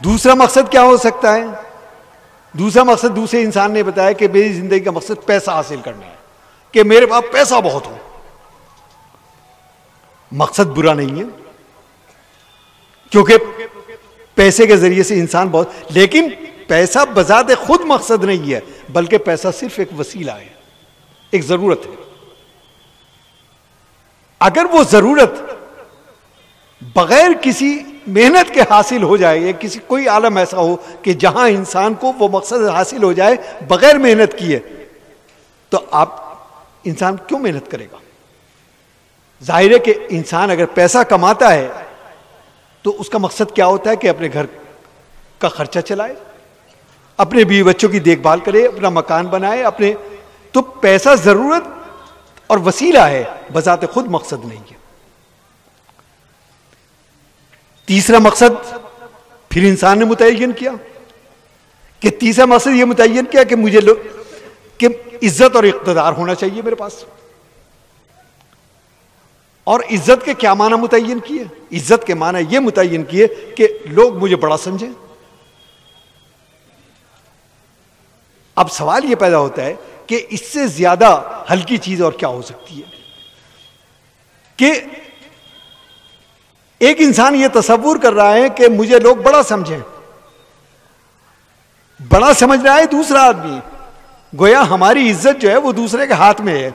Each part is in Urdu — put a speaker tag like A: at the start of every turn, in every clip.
A: دوسرا مقصد کیا ہو سکتا ہے؟ دوسرا مقصد دوسرے انسان نے بتایا کہ میری زندگی کا مقصد پیسہ حاصل کرنا ہے، کہ میرے پاس پیسہ بہت ہو. مقصد برا نہیں ہے، کیونکہ پیسے کے ذریعے سے انسان بہت، لیکن پیسہ بذات خود مقصد نہیں ہے، بلکہ پیسہ صرف ایک وسیلہ ہے، ایک ضرورت ہے. اگر وہ ضرورت بغیر کسی محنت کے حاصل ہو جائے، یا کسی کوئی عالم ایسا ہو کہ جہاں انسان کو وہ مقصد حاصل ہو جائے بغیر محنت کیے، تو انسان کیوں محنت کرے گا؟ ظاہر ہے کہ انسان اگر پیسہ کماتا ہے تو اس کا مقصد کیا ہوتا ہے کہ اپنے گھر کا خرچہ چلائے، اپنے بیوی بچوں کی دیکھ بھال کرے، اپنا مکان بنائے، تو پیسہ ضرورت اور وسیلہ ہے، بذات خود مقصد نہیں ہے. تیسرا مقصد پھر انسان نے متعین کیا، کہ تیسرا مقصد یہ متعین کیا کہ مجھے کہ عزت اور اقتدار ہونا چاہیے میرے پاس. اور عزت کے کیا معنی متعین کیے؟ عزت کے معنی یہ متعین کیے کہ لوگ مجھے بڑا سمجھیں. اب سوال یہ پیدا ہوتا ہے کہ اس سے زیادہ ہلکی چیز اور کیا ہو سکتی ہے کہ ایک انسان یہ تصور کر رہا ہے کہ مجھے لوگ بڑا سمجھیں. بڑا سمجھ رہا ہے دوسرا آدمی، گویا ہماری عزت جو ہے وہ دوسرے کے ہاتھ میں ہے،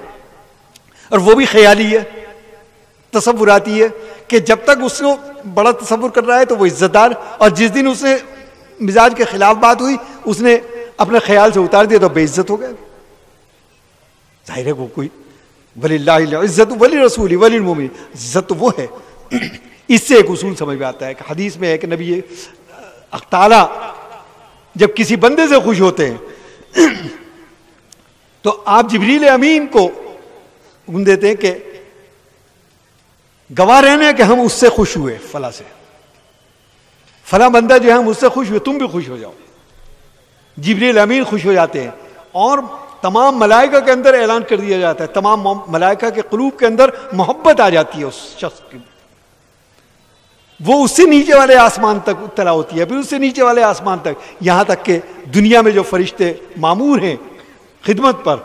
A: اور وہ بھی خیالی ہے، تصوراتی ہے، کہ جب تک اس کو بڑا تصور کر رہا ہے تو وہ عزت دار، اور جس دن اس نے مزاج کے خلاف بات ہوئی اس نے اپنے خیال سے اتار دیا تو بے عزت ہو گیا. ظاہر ہے وہ کوئی وَلِلَّهِ الْعِزَّةُ وَلِرَسُولِهِ وَلِلْمُؤْمِنِينَ، عزت تو وہ ہے. اس سے ایک اصول سمجھ میں آتا ہے کہ حدیث میں ہے کہ نبی تعالیٰ جب کسی بندے سے خوش ہوتے ہیں تو آپ جبریل امین کو حکم دیتے ہیں کہ گواہ رہنے کہ ہم اس سے خوش ہوئے، فلاں سے، فلاں بندہ جو ہے ہم اس سے خوش ہوئے، تم بھی خوش ہو جاؤ. جبریل امین خوش ہو جاتے ہیں، اور تمام ملائکہ کے اندر اعلان کر دیا جاتا ہے، تمام ملائکہ کے قلوب کے اندر محبت آ جاتی ہے اس شخص کی. وہ اس سے نیچے والے آسمان تک اطلاع ہوتی ہے، پھر اس سے نیچے والے آسمان تک، یہاں تک کہ دنیا میں جو فرشتے معمور ہیں خدمت پر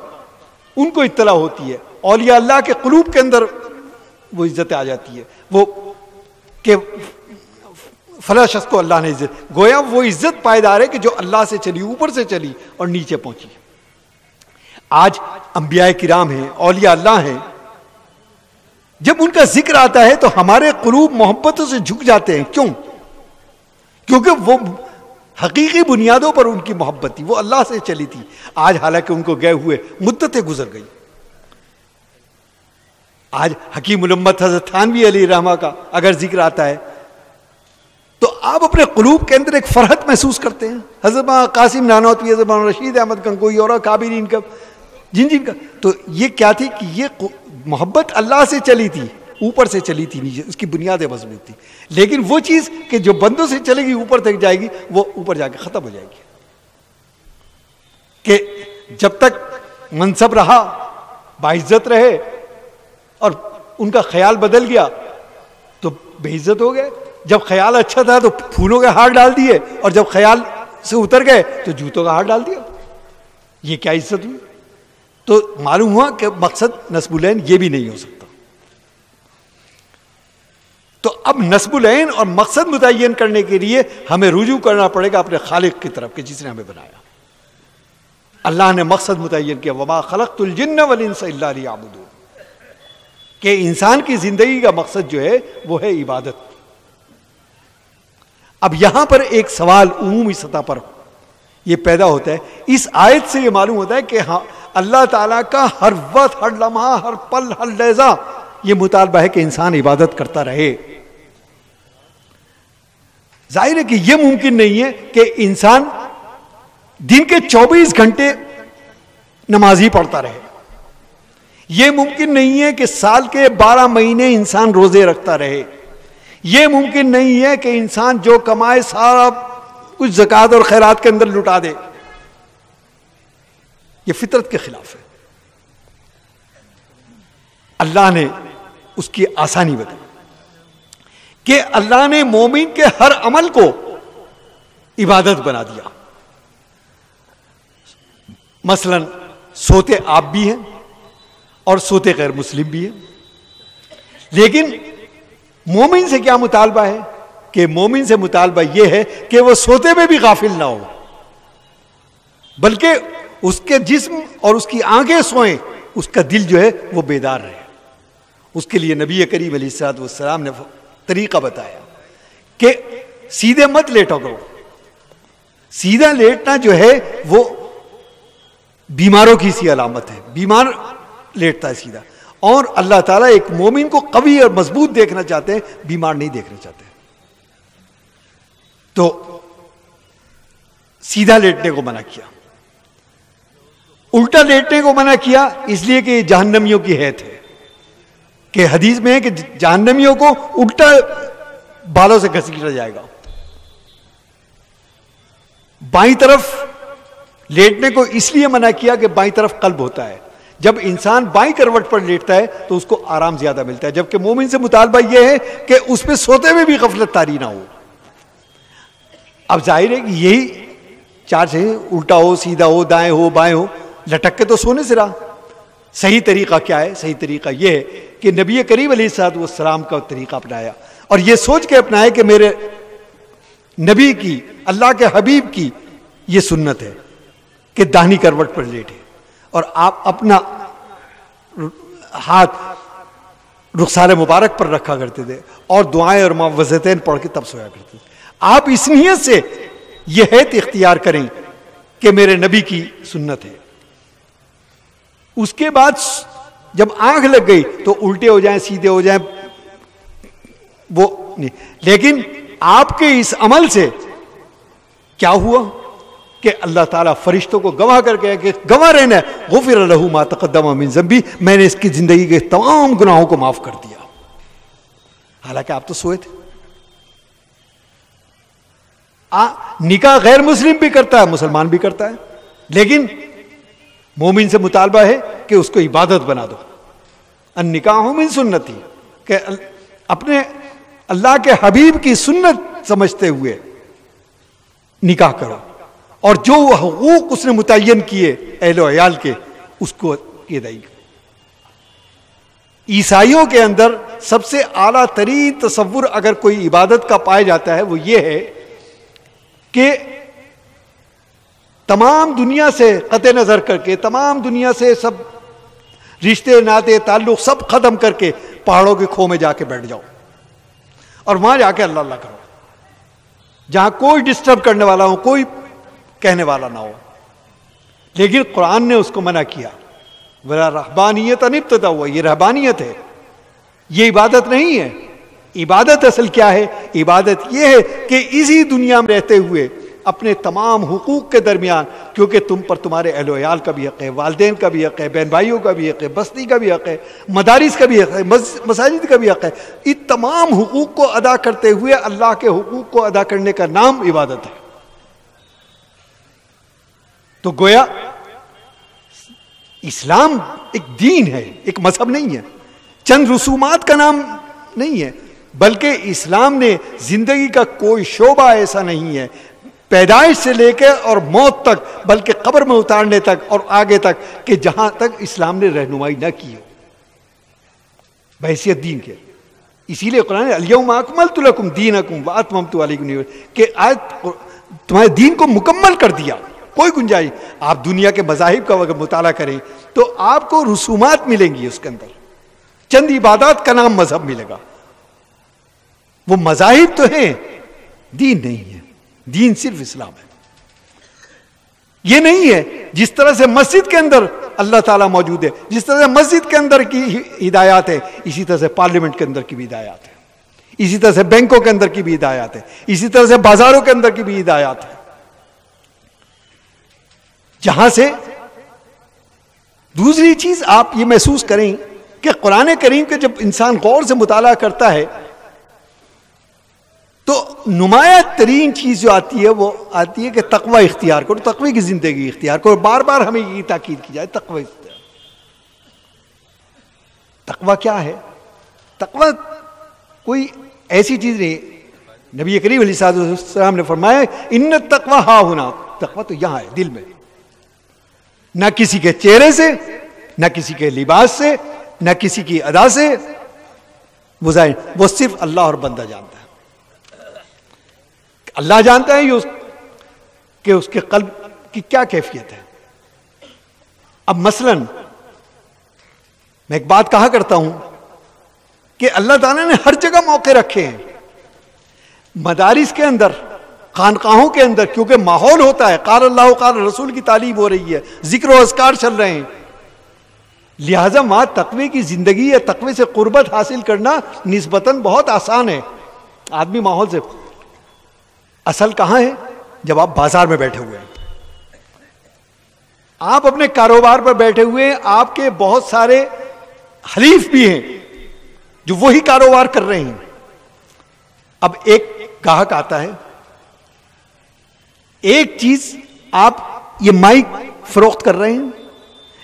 A: ان کو اطلاع ہوتی ہے. اولیاء اللہ کے قلوب کے اندر وہ عزت آ جاتی ہے، وہ کہ فلاں شخص کو اللہ نے عزت، گویا وہ عزت پائیدار ہے کہ جو اللہ سے چلی، اوپر سے چلی اور نیچے پہنچی. آج انبیاء کرام ہیں، اولیاء اللہ ہیں، جب ان کا ذکر آتا ہے تو ہمارے قلوب محبتوں سے جھک جاتے ہیں. کیوں؟ کیونکہ وہ حقیقی بنیادوں پر ان کی محبت تھی، وہ اللہ سے چلی تھی. آج حالانکہ ان کو گئے ہوئے مدتیں گزر گئی. آج حکیم الامت حضرت تھانوی علیہ رحمہ کا اگر ذکر آتا ہے تو آپ اپنے قلوب کے اندر ایک فرحت محسوس کرتے ہیں. حضرت قاسم نانوتوی، حضرت رشید احمد گنگوئی اور کابرین کا جن کا، تو یہ کیا تھی کہ یہ محبت اللہ سے چلی تھی، اوپر سے چلی تھی نیچے، اس کی بنیادیں مضبوط تھی. لیکن وہ چیز کہ جو بندوں سے چلے گی اوپر تک جائے گی، وہ اوپر جا کے ختم ہو جائے گی. کہ جب تک منصب رہا، باعزت رہے، اور ان کا خیال بدل گیا تو بے عزت ہو گئے. جب خیال اچھا تھا تو پھولوں کے ہار ڈال دیے، اور جب خیال سے اتر گئے تو جوتوں کا ہار ڈال دیا. یہ کیا عزت ہوئی؟ تو معلوم ہوا کہ مقصد نصب العین یہ بھی نہیں ہو سکتا. تو اب نصب العین اور مقصد متعین کرنے کے لیے ہمیں رجوع کرنا پڑے گا اپنے خالق کی طرف، کہ جس نے ہمیں بنایا. اللہ نے مقصد متعین کیا، وما خلقت الجن والانس الا لیعبدون، کہ انسان کی زندگی کا مقصد جو ہے وہ ہے عبادت. اب یہاں پر ایک سوال عمومی سطح پر یہ پیدا ہوتا ہے. اس آیت سے یہ معلوم ہوتا ہے کہ ہاں اللہ تعالیٰ کا ہر وقت، ہر لمحہ، ہر پل، ہر لحظہ یہ مطالبہ ہے کہ انسان عبادت کرتا رہے. ظاہر ہے کہ یہ ممکن نہیں ہے کہ انسان دن کے 24 گھنٹے نمازی پڑھتا رہے. یہ ممکن نہیں ہے کہ سال کے 12 مہینے انسان روزے رکھتا رہے. یہ ممکن نہیں ہے کہ انسان جو کمائے سارا کچھ زکوٰۃ اور خیرات کے اندر لٹا دے. یہ فطرت کے خلاف ہے. اللہ نے اس کی آسانی بتائی کہ اللہ نے مومن کے ہر عمل کو عبادت بنا دیا. مثلا سوتے آپ بھی ہیں اور سوتے غیر مسلم بھی ہیں. لیکن مومن سے کیا مطالبہ ہے؟ کہ مومن سے مطالبہ یہ ہے کہ وہ سوتے میں بھی غافل نہ ہو، بلکہ اس کے جسم اور اس کی آنکھیں سوئیں، اس کا دل جو ہے وہ بیدار رہے. اس کے لیے نبی کریم علیہ الصلوۃ والسلام نے طریقہ بتایا کہ سیدھے مت لیٹو کرو. سیدھا لیٹنا جو ہے وہ بیماروں کی سی علامت ہے. بیمار لیٹتا ہے سیدھا، اور اللہ تعالیٰ ایک مومن کو قوی اور مضبوط دیکھنا چاہتے ہیں، بیمار نہیں دیکھنا چاہتے. تو سیدھا لیٹنے کو منع کیا. الٹا لیٹنے کو منع کیا اس لیے کہ یہ جہنمیوں کی حیت ہے، کہ حدیث میں ہے کہ جہنمیوں کو الٹا بالوں سے گھسیٹا جائے گا. بائیں طرف لیٹنے کو اس لیے منع کیا کہ بائیں طرف قلب ہوتا ہے. جب انسان بائیں کروٹ پر لیٹتا ہے تو اس کو آرام زیادہ ملتا ہے، جبکہ مومن سے مطالبہ یہ ہے کہ اس پہ سوتے میں بھی غفلت طاری نہ ہو. اب ظاہر ہے کہ یہی چار چیزیں، الٹا ہو، سیدھا ہو، دائیں ہو، بائیں ہو، لٹک کے تو سونے سے رہا. صحیح طریقہ کیا ہے؟ صحیح طریقہ یہ ہے کہ نبی کریم علیہ الصلوۃ والسلام کا طریقہ اپنایا، اور یہ سوچ کے اپنایا کہ میرے نبی کی، اللہ کے حبیب کی یہ سنت ہے کہ داہنی کروٹ پر لیٹے، اور آپ اپنا ہاتھ رخسار مبارک پر رکھا کرتے تھے اور دعائیں اور معوذتین پڑھ کے تب سویا کرتے تھے. آپ اس نیت سے یہ حیت اختیار کریں کہ میرے نبی کی سنت ہے. اس کے بعد جب آنکھ لگ گئی تو الٹے ہو جائیں، سیدھے ہو جائیں، وہ نہیں. لیکن آپ کے اس عمل سے کیا ہوا کہ اللہ تعالیٰ فرشتوں کو گواہ کر کے کہ گواہ رہنا ہے، غفر لہ ما تقدم من ذنبی، میں نے اس کی زندگی کے تمام گناہوں کو معاف کر دیا. حالانکہ آپ تو سوئے تھے. نکاح غیر مسلم بھی کرتا ہے، مسلمان بھی کرتا ہے، لیکن مومن سے مطالبہ ہے کہ اس کو عبادت بنا دو. النکاح من سنتی، کہ اپنے اللہ کے حبیب کی سنت سمجھتے ہوئے نکاح کرو، اور جو حقوق اس نے متعین کیے اہل و عیال کے اس کو ادائی کرو. عیسائیوں کے اندر سب سے اعلیٰ ترین تصور اگر کوئی عبادت کا پایا جاتا ہے وہ یہ ہے کہ تمام دنیا سے قطع نظر کر کے، تمام دنیا سے سب رشتے ناطے تعلق سب ختم کر کے پہاڑوں کے کھو میں جا کے بیٹھ جاؤ اور وہاں جا کے اللہ اللہ کرو، جہاں کوئی ڈسٹرب کرنے والا ہو، کوئی کہنے والا نہ ہو. لیکن قرآن نے اس کو منع کیا. وَلَا رَهْبَانِيَّةً ابْتَدَعُوهَا، یہ رہبانیت ہے، یہ عبادت نہیں ہے. عبادت اصل کیا ہے؟ عبادت یہ ہے کہ اسی دنیا میں رہتے ہوئے اپنے تمام حقوق کے درمیان، کیونکہ تم پر تمہارے اہل و عیال کا بھی حق ہے، والدین کا بھی حق ہے، بہن بھائیوں کا بھی حق ہے، بستی کا بھی حق ہے، مدارس کا بھی حق ہے، مساجد کا بھی حق ہے. ان تمام حقوق کو ادا کرتے ہوئے اللہ کے حقوق کو ادا کرنے کا نام عبادت ہے. تو گویا اسلام ایک دین ہے، ایک مذہب نہیں ہے، چند رسومات کا نام نہیں ہے، بلکہ اسلام نے زندگی کا کوئی شعبہ ایسا نہیں ہے، پیدائش سے لے کے اور موت تک، بلکہ قبر میں اتارنے تک اور آگے تک، کہ جہاں تک اسلام نے رہنمائی نہ کی ہو بحیثیت دین کے. اسی لیے قرآن الیوم اکملت لکم دینکم واتممت علیکم نعمتی، کہ آج تمہارے دین کو مکمل کر دیا، کوئی گنجائش. آپ دنیا کے مذاہب کا اگر مطالعہ کریں تو آپ کو رسومات ملیں گی، اس کے اندر چند عبادات کا نام مذہب ملے گا. وہ مذاہب تو ہیں، دین نہیں ہے. دین صرف اسلام ہے. یہ نہیں ہے جس طرح سے مسجد کے اندر اللہ تعالیٰ موجود ہے، جس طرح سے مسجد کے اندر کی ہدایات ہے، اسی طرح سے پارلیمنٹ کے اندر کی بھی ہدایات ہے، اسی طرح سے بینکوں کے اندر کی بھی ہدایات ہے، اسی طرح سے بازاروں کے اندر کی بھی ہدایات ہے. جہاں سے دوسری چیز آپ یہ محسوس کریں کہ قرآن کریم کے جب انسان غور سے مطالعہ کرتا ہے تو نمایاں ترین چیز جو آتی ہے وہ آتی ہے کہ تقوی اختیار کرو، تقوی کی زندگی اختیار کرو. بار بار ہمیں یہ تاکید کی جائے تقوی اختیار. تقوی کیا ہے؟ تقوی کوئی ایسی چیز نہیں. نبی کریم علیہ السلام نے فرمایا ان التقوی ہا ہونا، تقوی تو یہاں ہے دل میں، نہ کسی کے چہرے سے، نہ کسی کے لباس سے، نہ کسی کی ادا سے، وہ صرف اللہ اور بندہ جانتا ہے. اللہ جانتا ہے کہ اس کے قلب کی کیا کیفیت ہے. اب مثلا میں ایک بات کہا کرتا ہوں کہ اللہ تعالیٰ نے ہر جگہ موقع رکھے ہیں. مدارس کے اندر، خانقاہوں کے اندر، کیونکہ ماحول ہوتا ہے، قال اللہ قال رسول کی تعلیم ہو رہی ہے، ذکر و اذکار چل رہے ہیں، لہٰذا وہاں تقوی کی زندگی یا تقوی سے قربت حاصل کرنا نسبتاً بہت آسان ہے. آدمی ماحول سے، اصل کہاں ہے؟ جب آپ بازار میں بیٹھے ہوئے ہیں، آپ اپنے کاروبار پر بیٹھے ہوئے ہیں، آپ کے بہت سارے حلیف بھی ہیں جو وہی کاروبار کر رہے ہیں. اب ایک گاہک آتا ہے، ایک چیز آپ یہ مائک فروخت کر رہے ہیں،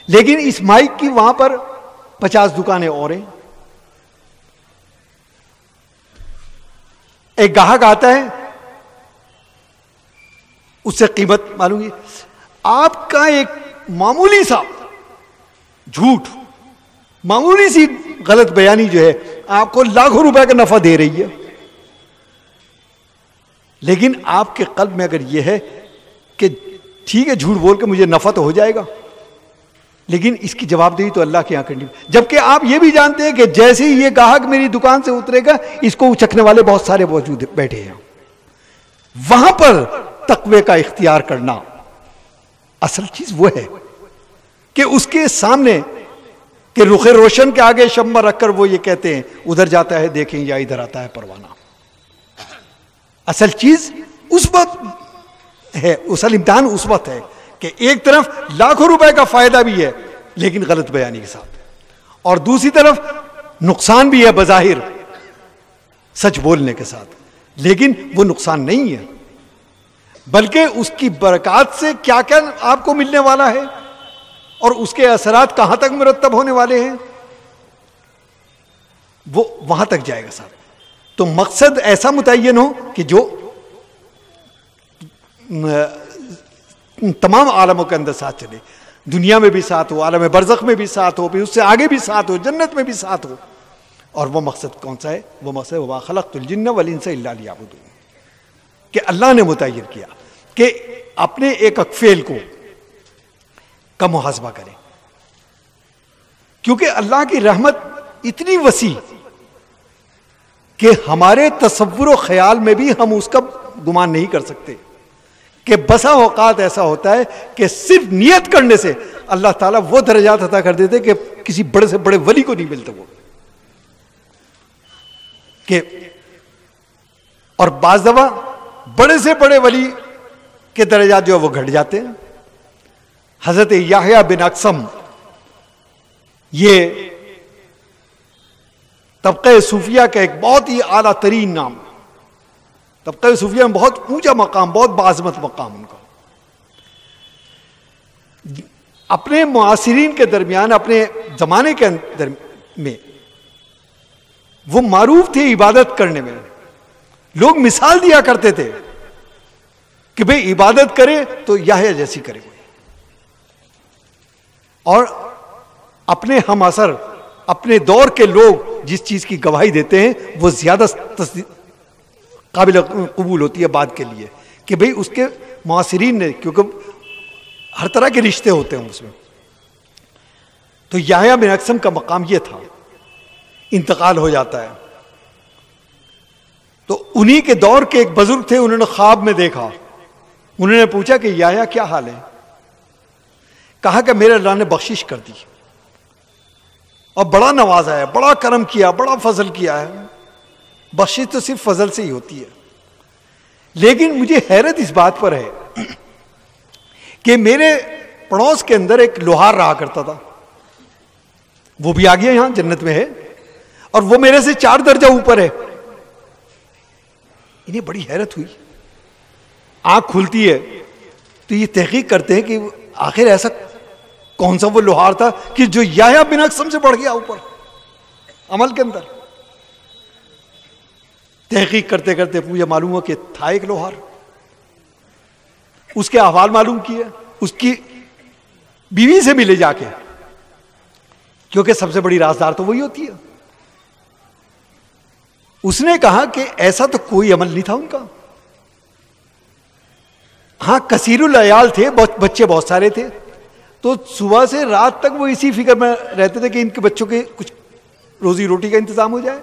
A: لیکن اس مائک کی وہاں پر 50 دکانیں اور ہیں. ایک گاہک آتا ہے، اس سے قیمت معلوم ہے، آپ کا ایک معمولی سا جھوٹ، معمولی سی غلط بیانی جو ہے آپ کو لاکھوں روپے کا نفع دے رہی ہے. لیکن آپ کے قلب میں اگر یہ ہے کہ ٹھیک ہے جھوٹ بول کے مجھے نفع تو ہو جائے گا، لیکن اس کی جواب دہی تو اللہ کے یہاں کرنی، جبکہ آپ یہ بھی جانتے ہیں کہ جیسے ہی یہ گاہک میری دکان سے اترے گا اس کو اچکنے والے بہت سارے موجود بیٹھے ہیں. وہاں پر تقوی کا اختیار کرنا اصل چیز وہ ہے کہ اس کے سامنے کہ رخ روشن کے آگے شمع رکھ کر وہ یہ کہتے ہیں ادھر جاتا ہے دیکھیں یا ادھر آتا ہے پروانہ. اصل چیز اس وقت ہے، اصل امتحان اس وقت ہے کہ ایک طرف لاکھوں روپے کا فائدہ بھی ہے لیکن غلط بیانی کے ساتھ، اور دوسری طرف نقصان بھی ہے بظاہر سچ بولنے کے ساتھ، لیکن وہ نقصان نہیں ہے بلکہ اس کی برکات سے کیا کیا آپ کو ملنے والا ہے اور اس کے اثرات کہاں تک مرتب ہونے والے ہیں، وہ وہاں تک جائے گا ساتھ. تو مقصد ایسا متعین ہو کہ جو تمام عالموں کے اندر ساتھ چلے، دنیا میں بھی ساتھ ہو، عالم برزخ میں بھی ساتھ ہو، پھر اس سے آگے بھی ساتھ ہو، جنت میں بھی ساتھ ہو. اور وہ مقصد کون سا ہے؟ وہ مقصد وما خلقت الجن والانس الا لیعبدون، کہ اللہ نے متعین کیا کہ اپنے ایک فعل کو کا محاسبہ کریں، کیونکہ اللہ کی رحمت اتنی وسیع کہ ہمارے تصور و خیال میں بھی ہم اس کا گمان نہیں کر سکتے. کہ بسا اوقات ایسا ہوتا ہے کہ صرف نیت کرنے سے اللہ تعالیٰ وہ درجات عطا کر دیتے کہ کسی بڑے سے بڑے ولی کو نہیں ملتے وہ، کہ اور بعض دفعہ بڑے سے بڑے ولی کے درجات جو ہے وہ گھٹ جاتے ہیں. حضرت یحییٰ بن اقسم یہ طبقہ صوفیہ کا ایک بہت ہی اعلیٰ ترین نام، طبقہ صوفیہ میں بہت اونچا مقام، بہت باعظمت مقام ان کا. اپنے معاصرین کے درمیان، اپنے زمانے کے اندر میں وہ معروف تھے عبادت کرنے میں. لوگ مثال دیا کرتے تھے کہ بھئی عبادت کرے تو یحییٰ جیسی کرے، اور اپنے ہم اثر اپنے دور کے لوگ جس چیز کی گواہی دیتے ہیں وہ زیادہ قابل قبول ہوتی ہے بات کے لیے کہ بھئی اس کے معاصرین نے، کیونکہ ہر طرح کے رشتے ہوتے ہیں اس میں. تو یحییٰ بن اقسم کا مقام یہ تھا، انتقال ہو جاتا ہے تو انہی کے دور کے ایک بزرگ تھے، انہوں نے خواب میں دیکھا، انہوں نے پوچھا کہ یحییٰ کیا حال ہے؟ کہا کہ میرے اللہ نے بخشش کر دی اور بڑا نوازا ہے، بڑا کرم کیا، بڑا فضل کیا ہے. بخشش تو صرف فضل سے ہی ہوتی ہے، لیکن مجھے حیرت اس بات پر ہے کہ میرے پڑوس کے اندر ایک لوہار رہا کرتا تھا، وہ بھی آ گیا یہاں جنت میں ہے، اور وہ میرے سے 4 درجہ اوپر ہے. انہیں بڑی حیرت ہوئی، آنکھ کھلتی ہے تو یہ تحقیق کرتے ہیں کہ آخر ایسا کون سا وہ لوہار تھا کہ جو یحییٰ بن اقسم سے بڑھ گیا اوپر عمل کے اندر. تحقیق کرتے کرتے مجھے معلوم ہوا کہ تھا ایک لوہار. اس کے احوال معلوم کیے, اس کی بیوی سے ملے جا کے, کیونکہ سب سے بڑی رازدار تو وہی ہوتی ہے. اس نے کہا کہ ایسا تو کوئی عمل نہیں تھا ان کا. ہاں کثیر العیال تھے, بچے بہت سارے تھے, تو صبح سے رات تک وہ اسی فکر میں رہتے تھے کہ ان کے بچوں کے کچھ روزی روٹی کا انتظام ہو جائے.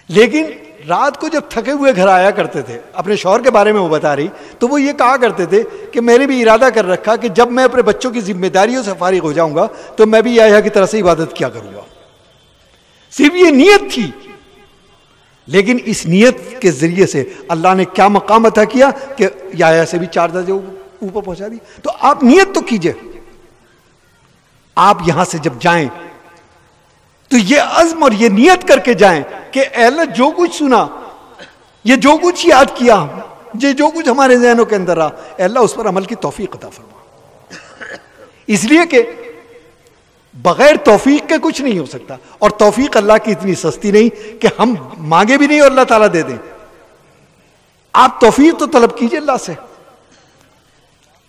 A: لیکن رات کو جب تھکے ہوئے گھر آیا کرتے تھے, اپنے شوہر کے بارے میں وہ بتا رہی, تو وہ یہ کہا کرتے تھے کہ میں نے بھی ارادہ کر رکھا کہ جب میں اپنے بچوں کی ذمہ داریوں سے فارغ ہو جاؤں گا تو میں بھی یحییٰ کی طرح سے عبادت کیا کروں گا. صرف یہ نیت تھی, لیکن اس نیت کے ذریعے سے اللہ نے کیا مقام عطا کیا کہ یحییٰ سے بھی 4 درجے اوپر پہنچا دی. تو آپ نیت تو کیجئے. آپ یہاں سے جب جائیں تو یہ عزم اور یہ نیت کر کے جائیں کہ اے اللہ جو کچھ سنا, یہ جو کچھ یاد کیا, یہ جو کچھ ہمارے ذہنوں کے اندر رہا, اے اللہ اس پر عمل کی توفیق عطا فرما. اس لیے کہ بغیر توفیق کے کچھ نہیں ہو سکتا, اور توفیق اللہ کی اتنی سستی نہیں کہ ہم مانگے بھی نہیں اور اللہ تعالیٰ دے دیں. آپ توفیق تو طلب کیجئے اللہ سے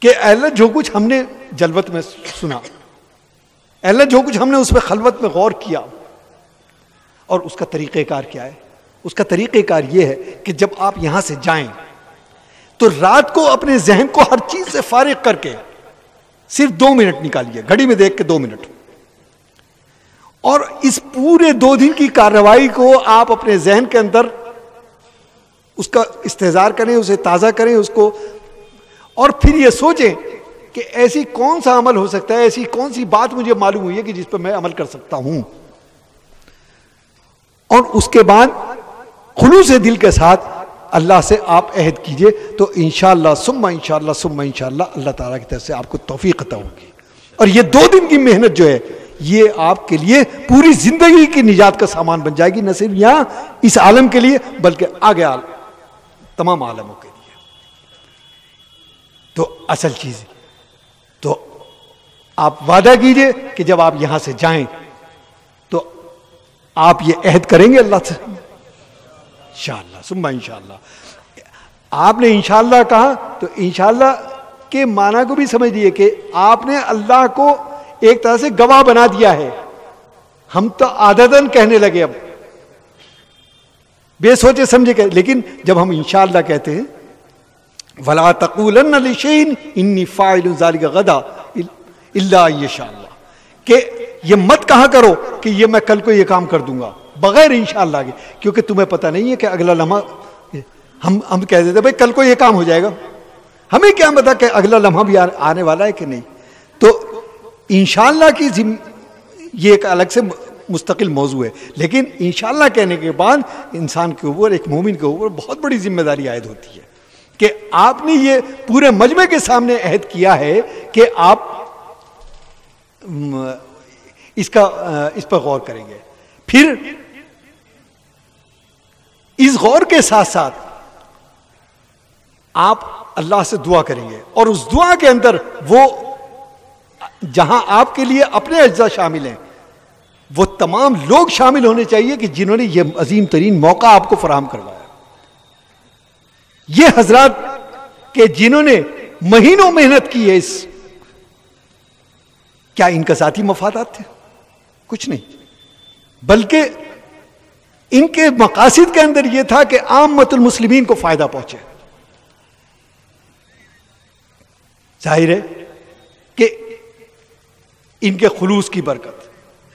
A: کہ اے اللہ جو کچھ ہم نے جلوت میں سنا, اے اللہ جو کچھ ہم نے اس پہ خلوت میں غور کیا, اور اس کا طریقہ کار کیا ہے. اس کا طریقہ کار یہ ہے کہ جب آپ یہاں سے جائیں تو رات کو اپنے ذہن کو ہر چیز سے فارغ کر کے صرف 2 منٹ نکالیے, گھڑی میں دیکھ کے 2 منٹ, اور اس پورے 2 دن کی کارروائی کو آپ اپنے ذہن کے اندر اس کا استحضار کریں, اسے تازہ کریں اس کو, اور پھر یہ سوچیں کہ ایسی کون سا عمل ہو سکتا ہے, ایسی کون سی بات مجھے معلوم ہوئی ہے کہ جس پر میں عمل کر سکتا ہوں. اور اس کے بعد خلوص دل کے ساتھ اللہ سے آپ عہد کیجئے, تو انشاءاللہ ثم انشاءاللہ ثم انشاءاللہ اللہ تعالیٰ کی طرف سے آپ کو توفیق عطا ہوگی. اور یہ 2 دن کی محنت جو ہے یہ آپ کے لیے پوری زندگی کی نجات کا سامان بن جائے گی, نہ صرف یہاں اس عالم کے لیے بلکہ آگے تمام عالموں کے لیے. تو اصل چیز, تو آپ وعدہ کیجئے کہ جب آپ یہاں سے جائیں تو آپ یہ عہد کریں گے اللہ سے انشاءاللہ ثم انشاءاللہ. آپ نے انشاءاللہ کہا تو انشاءاللہ کے معنی کو بھی سمجھ لیے کہ آپ نے اللہ کو ایک طرح سے گواہ بنا دیا ہے. ہم تو عادتاً کہنے لگے اب بے سوچے سمجھے کہ, لیکن جب ہم انشاءاللہ کہتے ہیں وَلَا تَقُولَنَّ لِشَيْءٍ إِنِّي فَاعِلٌ ذَلِكَ غَدًا إِلَّا أَن يَشَاءَ اللَّهُ, کہ یہ مت کہا کرو کہ یہ میں کل کو یہ کام کر دوں گا بغیر انشاءاللہ کے, کیونکہ تمہیں پتہ نہیں ہے کہ اگلا لمحہ ہم کہہ دیتے بھائی کل کو یہ کام ہو جائے گا, ہمیں کیا پتا کہ اگلا لمحہ بھی آنے والا ہے کہ نہیں. تو انشاءاللہ کی یہ ایک الگ سے مستقل موضوع ہے, لیکن انشاءاللہ کہنے کے بعد انسان کے اوپر, ایک مومن کے اوپر بہت بڑی ذمہ داری عائد ہوتی ہے کہ آپ نے یہ پورے مجمع کے سامنے عہد کیا ہے کہ آپ اس پر غور کریں گے. پھر اس غور کے ساتھ ساتھ آپ اللہ سے دعا کریں گے, اور اس دعا کے اندر وہ جہاں آپ کے لیے اپنے اجزاء شامل ہیں وہ تمام لوگ شامل ہونے چاہیے کہ جنہوں نے یہ عظیم ترین موقع آپ کو فراہم کروایا. یہ حضرات کہ جنہوں نے مہینوں محنت کی ہے, اس کیا ان کا ذاتی مفادات تھے؟ کچھ نہیں, بلکہ ان کے مقاصد کے اندر یہ تھا کہ عامت المسلمین کو فائدہ پہنچے. ظاہر ہے کہ ان کے خلوص کی برکت,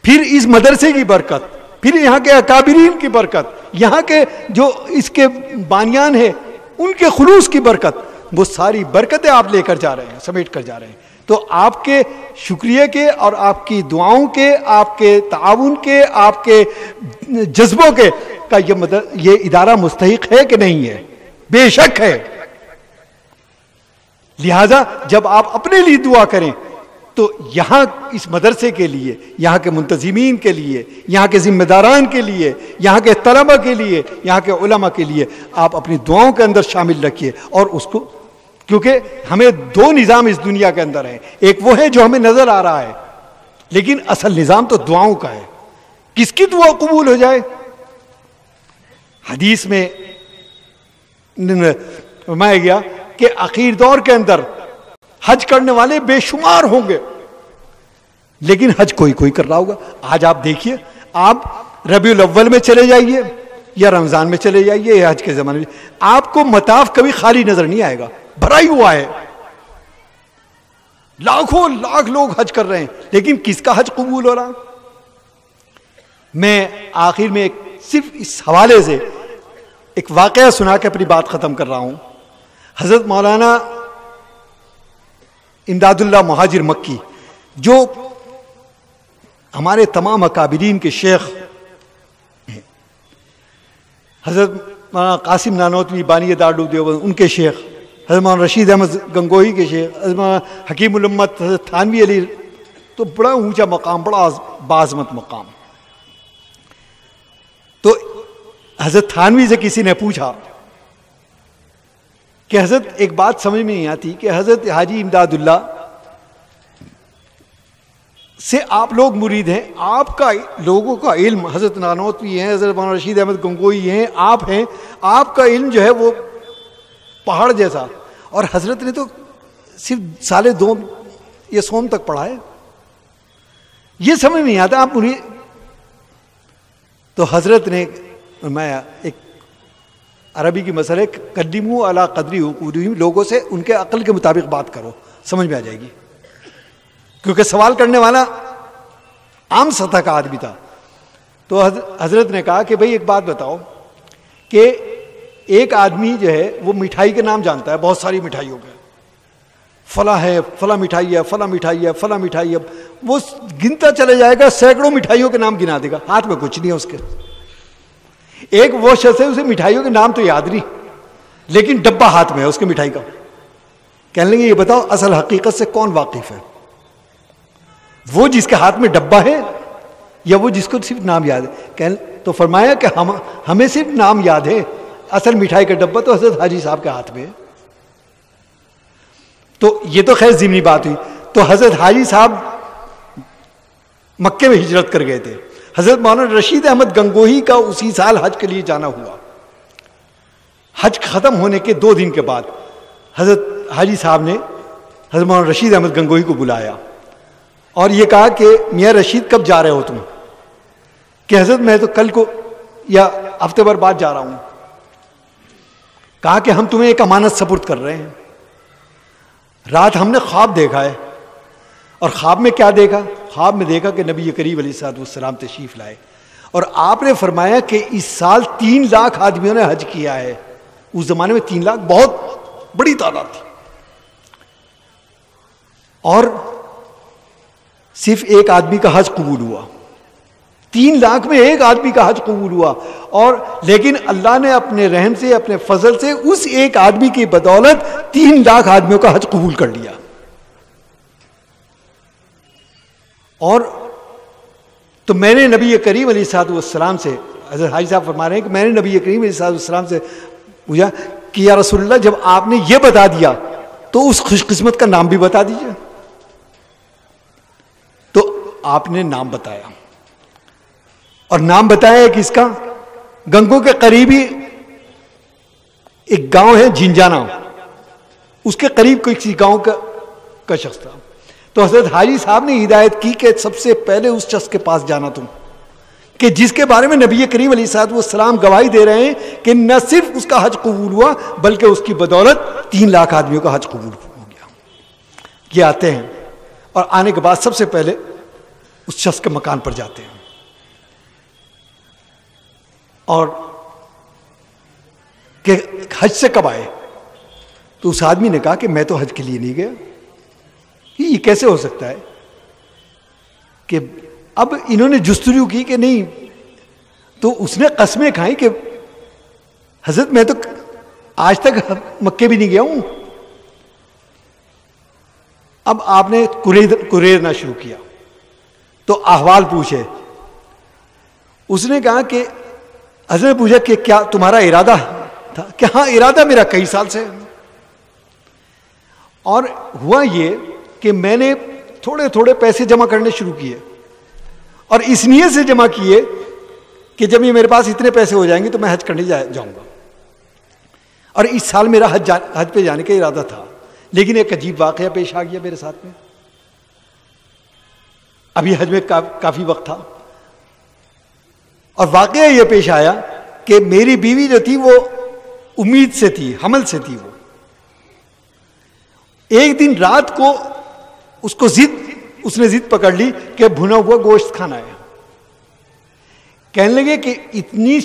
A: پھر اس مدرسے کی برکت, پھر یہاں کے اکابرین کی برکت, یہاں کے جو اس کے بانیان ہیں ان کے خلوص کی برکت, وہ ساری برکتیں آپ لے کر جا رہے ہیں, سمیٹ کر جا رہے ہیں. تو آپ کے شکریہ کے اور آپ کی دعاؤں کے, آپ کے تعاون کے, آپ کے جذبوں کے کا یہ ادارہ مستحق ہے کہ نہیں ہے؟ بے شک ہے. لہذا جب آپ اپنے لیے دعا کریں تو یہاں اس مدرسے کے لیے, یہاں کے منتظمین کے لیے, یہاں کے ذمہ داران کے لیے, یہاں کے طلبہ کے لیے, یہاں کے علماء کے لیے آپ اپنی دعاؤں کے اندر شامل رکھیے. اور اس کو, کیونکہ ہمیں 2 نظام اس دنیا کے اندر ہیں, ایک وہ ہے جو ہمیں نظر آ رہا ہے, لیکن اصل نظام تو دعاؤں کا ہے. کس کی دعا قبول ہو جائے؟ حدیث میں فرمایا گیا کہ اخیر دور کے اندر حج کرنے والے بے شمار ہوں گے، لیکن حج کوئی کوئی کر رہا ہوگا. آج آپ دیکھیے، آپ ربیع الاول میں چلے جائیے یا رمضان میں چلے جائیے یا حج کے زمانے میں، آپ کو مطاف کبھی خالی نظر نہیں آئے گا، بھرا ہی ہوا ہے. لاکھوں لاکھ لوگ حج کر رہے ہیں، لیکن کس کا حج قبول ہو رہا؟ میں آخر میں صرف اس حوالے سے ایک واقعہ سنا کے اپنی بات ختم کر رہا ہوں. حضرت مولانا امداد اللہ مہاجر مکی، جو ہمارے تمام اکابرین کے شیخ ہیں، حضرت مولانا قاسم نانوتوی بانی دارالعلوم دیوبند ان کے شیخ، حضرت مولانا رشید احمد گنگوہی کے شیخ، حضرت مولانا حکیم الامت حضرت تھانوی علی، تو بڑا اونچا مقام، بڑا باعظمت مقام. تو حضرت تھانوی سے کسی نے پوچھا کہ حضرت ایک بات سمجھ میں نہیں آتی کہ حضرت حاجی امداد اللہ سے آپ لوگ مرید ہیں، آپ کا لوگوں کا علم، حضرت نانوتوی ہیں، حضرت مولانا رشید احمد گنگوہی ہیں، آپ ہیں، آپ کا علم جو ہے وہ پہاڑ جیسا، اور حضرت نے تو صرف سال 2 یا سوم تک پڑھا ہے. یہ سمجھ نہیں آتا آپ مرید. تو حضرت نے فرمایا ایک عربی کی مسئلہ ہے، قدموا علی قدری عقولہم، لوگوں سے ان کے عقل کے مطابق بات کرو، سمجھ میں آ جائے گی. کیونکہ سوال کرنے والا عام سطح کا آدمی تھا. تو حضرت نے کہا کہ بھئی ایک بات بتاؤ کہ ایک آدمی جو ہے وہ مٹھائی کے نام جانتا ہے، بہت ساری مٹھائیوں کے، فلاں ہے، فلاں مٹھائی ہے، فلاں مٹھائی ہے، فلاں مٹھائی ہے، وہ گنتا چلے جائے گا، سینکڑوں مٹھائیوں کے نام گنا دے گا، ہاتھ میں کچھ نہیں ہے اس کے. ایک وہ شخص ہے، اسے مٹھائیوں کے نام تو یاد نہیں، لیکن ڈبہ ہاتھ میں ہے اس کے مٹھائی کا. کہنے لگے یہ بتاؤ اصل حقیقت سے کون واقف ہے، وہ جس کے ہاتھ میں ڈبہ ہے یا وہ جس کو صرف نام یاد ہے؟ تو فرمایا کہ ہمیں صرف نام یاد ہے، اصل مٹھائی کا ڈبہ تو حضرت حاجی صاحب کے ہاتھ میں ہے. تو یہ تو خیر ضمنی بات ہوئی. تو حضرت حاجی صاحب مکے میں ہجرت کر گئے تھے. حضرت مولانا رشید احمد گنگوہی کا اسی سال حج کے لیے جانا ہوا. حج ختم ہونے کے 2 دن کے بعد حضرت حاجی صاحب نے حضرت مولانا رشید احمد گنگوہی کو بلایا اور یہ کہا کہ میاں رشید کب جا رہے ہو تم؟ کہ حضرت میں تو کل کو یا ہفتے بھر بعد جا رہا ہوں. کہا کہ ہم تمہیں ایک امانت سپرد کر رہے ہیں. رات ہم نے خواب دیکھا ہے، اور خواب میں کیا دیکھا؟ خواب میں دیکھا کہ نبی کریم علیہ الصلوۃ والسلام تشریف لائے، اور آپ نے فرمایا کہ اس سال 3 لاکھ آدمیوں نے حج کیا ہے. اس زمانے میں 3 لاکھ بہت بڑی تعداد تھی، اور صرف ایک آدمی کا حج قبول ہوا. 3 لاکھ میں ایک آدمی کا حج قبول ہوا، اور لیکن اللہ نے اپنے رحم سے، اپنے فضل سے اس ایک آدمی کی بدولت 3 لاکھ آدمیوں کا حج قبول کر لیا. اور تو میں نے نبی کریم علیہ الصلوۃ والسلام سے، حضرت حاجی صاحب فرما رہے ہیں کہ میں نے نبی کریم علیہ الصلوۃ والسلام سے پوچھا کہ یا رسول اللہ جب آپ نے یہ بتا دیا تو اس خوش قسمت کا نام بھی بتا دیجیے. تو آپ نے نام بتایا، اور نام بتایا ہے کس کا؟ گنگو کے قریبی ایک گاؤں ہے جھنجانا، اس کے قریب کسی گاؤں کا شخص تھا. تو حضرت حاجی صاحب نے ہدایت کی کہ سب سے پہلے اس شخص کے پاس جانا تم، کہ جس کے بارے میں نبی کریم علیہ الصلوۃ والسلام گواہی دے رہے ہیں کہ نہ صرف اس کا حج قبول ہوا بلکہ اس کی بدولت 3 لاکھ آدمیوں کا حج قبول ہو گیا. یہ آتے ہیں اور آنے کے بعد سب سے پہلے اس شخص کے مکان پر جاتے ہیں، اور کہ حج سے کب آئے؟ تو اس آدمی نے کہا کہ میں تو حج کے لیے نہیں گیا. یہ کیسے ہو سکتا ہے؟ کہ اب انہوں نے جستجو کی کہ نہیں، تو اس نے قسمیں کھائیں کہ حضرت میں تو آج تک مکے بھی نہیں گیا ہوں. اب آپ نے کوریدنا شروع کیا تو احوال پوچھے. اس نے کہا کہ حضرت نے پوچھا کہ کیا تمہارا ارادہ تھا؟ کہ ہاں ارادہ میرا کئی سال سے. اور ہوا یہ کہ میں نے تھوڑے تھوڑے پیسے جمع کرنے شروع کیے، اور اس نیت سے جمع کیے کہ جب یہ میرے پاس اتنے پیسے ہو جائیں گے تو میں حج کرنے جاؤں گا. اور اس سال میرا حج پہ جانے کا ارادہ تھا، لیکن ایک عجیب واقعہ پیش آ گیا میرے ساتھ میں. ابھی حج میں کافی وقت تھا، اور واقعہ یہ پیش آیا کہ میری بیوی جو تھی وہ امید سے تھی، حمل سے تھی. وہ ایک دن رات کو اس نے ضد پکڑ لی کہ بھنا ہوا گوشت کھانا ہے. کہنے لگے کہ اتنی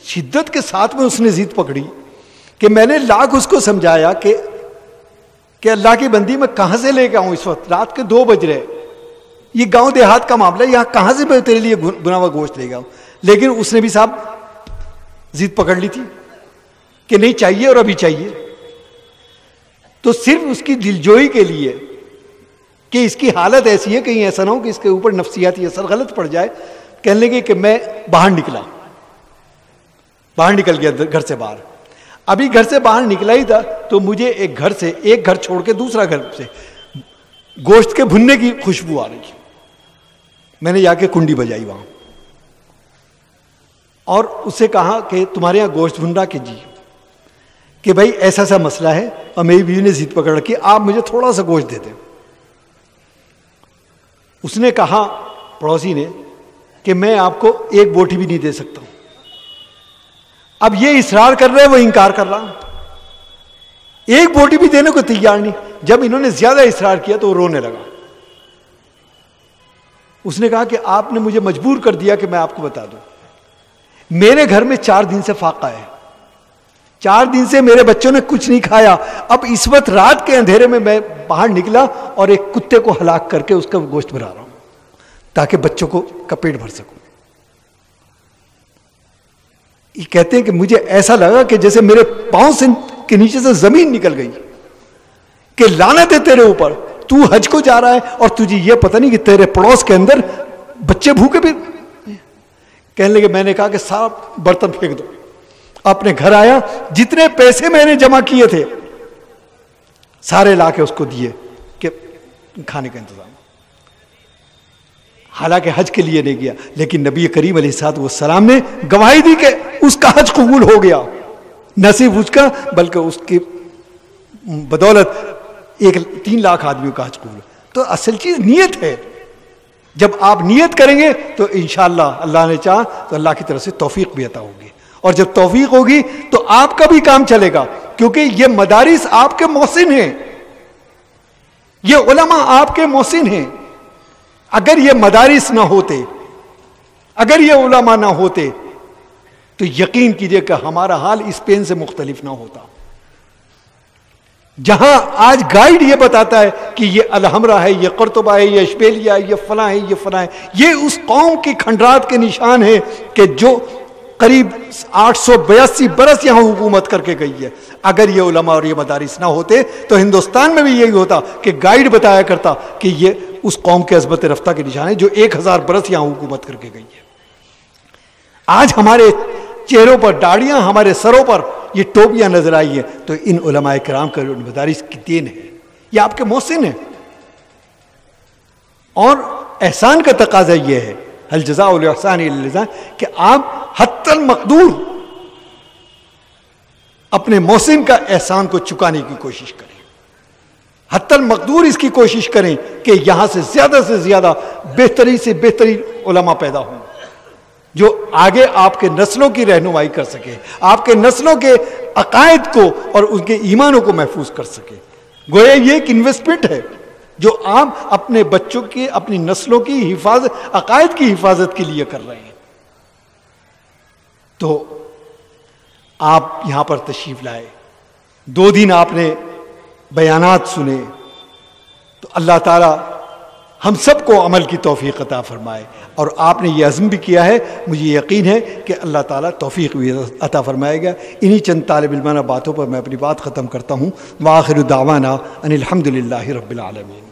A: شدت کے ساتھ میں اس نے ضد پکڑی کہ میں نے لاکھ اس کو سمجھایا کہ اللہ کی بندی میں کہاں سے لے کے آؤں، اس وقت رات کے 2 بج رہے، یہ گاؤں دیہات کا معاملہ ہے، یہاں کہاں سے میں تیرے لیے بنا ہوا گوشت لے گا. لیکن اس نے بھی صاحب ضد پکڑ لی تھی کہ نہیں چاہیے اور ابھی چاہیے. تو صرف اس کی دلجوئی کے لیے کہ اس کی حالت ایسی ہے، کہیں ایسا نہ ہو کہ اس کے اوپر نفسیاتی اثر غلط پڑ جائے، کہنے لگے کہ میں باہر نکل گیا گھر سے باہر. ابھی گھر سے باہر نکلا ہی تھا تو مجھے ایک گھر چھوڑ کے دوسرا گھر سے گوشت کے بھننے کی خوشبو آ رہی. میں نے جا کے کنڈی بجائی وہاں اور اسے کہا کہ تمہارے یہاں گوشت بن رہا کہ جی، کہ بھائی ایسا سا مسئلہ ہے اور میری بیوی نے ضد پکڑ رکھی، آپ مجھے تھوڑا سا گوشت دے دیں. اس نے کہا پڑوسی نے کہ میں آپ کو ایک بوٹی بھی نہیں دے سکتا ہوں. اب یہ اصرار کر رہے، وہ انکار کر رہا، ایک بوٹی بھی دینے کو تیار نہیں. جب انہوں نے زیادہ اصرار کیا تو وہ رونے لگا. اس نے کہا کہ آپ نے مجھے مجبور کر دیا کہ میں آپ کو بتا دوں، میرے گھر میں 4 دن سے فاقہ ہے، 4 دن سے میرے بچوں نے کچھ نہیں کھایا. اب اس وقت رات کے اندھیرے میں باہر نکلا اور ایک کتے کو ہلاک کر کے اس کا گوشت بنا رہا ہوں تاکہ بچوں کا پیٹ بھر سکوں. یہ کہتے ہیں کہ مجھے ایسا لگا کہ جیسے میرے پاؤں سے کے نیچے سے زمین نکل گئی کہ لعنت ہے تیرے اوپر، تو حج کو جا رہا ہے اور تجھے یہ پتہ نہیں کہ تیرے پڑوس کے اندر بچے بھوکے بھی. کہنے لگے میں نے کہا کہ صاحب برتن پھینک دو. اپنے گھر آیا، جتنے پیسے میں نے جمع کیے تھے سارے لا کے اس کو دیے کہ کھانے کا انتظام. حالانکہ حج کے لیے نہیں گیا، لیکن نبی کریم علیہ الصلوۃ والسلام نے گواہی دی کہ اس کا حج قبول ہو گیا. نہ صرف اس کا بلکہ اس کی بدولت 3 لاکھ آدمیوں کا حج قبول. تو اصل چیز نیت ہے. جب آپ نیت کریں گے تو انشاءاللہ اللہ نے چاہا تو اللہ کی طرف سے توفیق بھی عطا ہوگی، اور جب توفیق ہوگی تو آپ کا بھی کام چلے گا، کیونکہ یہ مدارس آپ کے محسن ہیں، یہ علماء آپ کے محسن ہیں. اگر یہ مدارس نہ ہوتے، اگر یہ علماء نہ ہوتے تو یقین کیجئے کہ ہمارا حال اسپین سے مختلف نہ ہوتا. جہاں آج گائیڈ یہ بتاتا ہے کہ یہ الحمرہ ہے، یہ قرطبہ ہے، یہ اشبیلیہ ہے، یہ فلاں ہے، یہ فلاں ہے، یہ اس قوم کی کھنڈرات کے نشان ہے کہ جو قریب 882 برس یہاں حکومت کر کے گئی ہے. اگر یہ علماء اور یہ مدارس نہ ہوتے تو ہندوستان میں بھی یہی ہوتا کہ گائیڈ بتایا کرتا کہ یہ اس قوم کے عظمت رفتہ کے نشان ہے جو 1000 برس یہاں حکومت کر کے گئی ہے. آج ہمارے چہروں پر داڑیاں، ہمارے سروں پر یہ ٹوپیاں نظر آئی ہیں تو ان علماء کرام کا مدارس کی دین ہے، یہ آپ کے محسن ہیں. اور احسان کا تقاضا یہ ہے، هل جزاء الاحسان الا الاحسان، کہ آپ حتی المقدور اپنے محسن کا احسان کو چکانے کی کوشش کریں. حتی المقدور اس کی کوشش کریں کہ یہاں سے زیادہ بہترین سے بہترین علماء پیدا ہوں جو آگے آپ کے نسلوں کی رہنمائی کر سکے، آپ کے نسلوں کے عقائد کو اور ان کے ایمانوں کو محفوظ کر سکے. گویا یہ ایک انویسٹمنٹ ہے جو آپ اپنے بچوں کی، اپنی نسلوں کی حفاظت، عقائد کی حفاظت کے لیے کر رہے ہیں. تو آپ یہاں پر تشریف لائے، 2 دن آپ نے بیانات سنے، تو اللہ تعالی ہم سب کو عمل کی توفیق عطا فرمائے. اور آپ نے یہ عزم بھی کیا ہے، مجھے یقین ہے کہ اللہ تعالیٰ توفیق بھی عطا فرمائے گا. انہی چند طالب علمانہ باتوں پر میں اپنی بات ختم کرتا ہوں. وآخر دعوانا ان الحمد للہ رب العالمین.